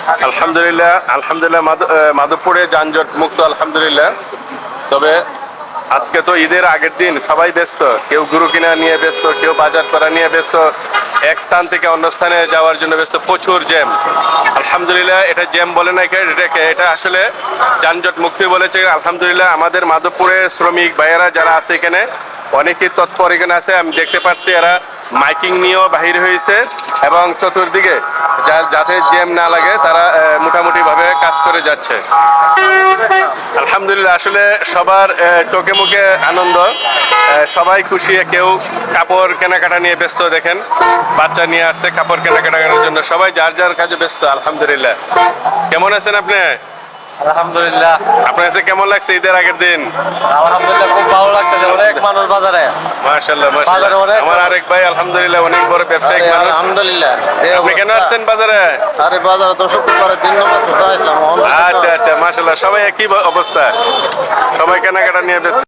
আলহামদুলিল্লাহ, আলহামদুলিল্লাহ মাধবপুরে যানজট মুক্ত আলহামদুলিল্লাহ। তবে আজকে তো ঈদের আগের দিন, সবাই ব্যস্ত, কেউ গরু কিনা নিয়ে ব্যস্ত, কেউ বাজার করা নিয়ে ব্যস্ত, এক স্থান থেকে অন্য স্থানে যাওয়ার জন্য ব্যস্ত, প্রচুর জ্যাম। আলহামদুলিল্লাহ, এটা জ্যাম বলে না, এটা আসলে যানজট মুক্তি বলেছে আলহামদুলিল্লাহ। আমাদের মাধবপুরে শ্রমিক ভাইয়েরা যারা আছে এখানে অনেকেই তৎপর এখানে আছে, আমি দেখতে পাচ্ছি এরা মাইকিং নিয়েও বাহির হয়েছে এবং চতুর্দিকে যাতে জ্যাম না লাগে তারা মোটামুটি ভাবে কাজ করে যাচ্ছে আলহামদুলিল্লাহ। আসলে সবার চোখে মুখে আনন্দ, সবাই খুশি, কেউ কাপড় কেনাকাটা নিয়ে ব্যস্ত, দেখেন বাচ্চা নিয়ে আসছে কাপড় কেনাকাটা করার জন্য, সবাই যার যার কাজে ব্যস্ত আলহামদুলিল্লাহ। কেমন আছেন আপনি? আলহামদুলিল্লাহ। আপনার কাছে কেমন লাগছে ঈদের আগের দিন? আলহামদুলিল্লাহ, খুব ভালো লাগতেছে, অনেক মানুষ বাজারে। মাশাআল্লাহ, বাজারে অনেক আমার আরেক ভাই আলহামদুলিল্লাহ অনেক বড় ব্যবসায়িক মানুষ। আলহামদুলিল্লাহ। আপনি কেন আসছেন বাজারে? আরে বাজারে তো শুক্রবারে 3 নম্বর কোথায় আসলাম। আচ্ছা আচ্ছা, মাশাআল্লাহ, সবাই একই অবস্থা, সবাই কেনাকাটা নিয়ে ব্যস্ত।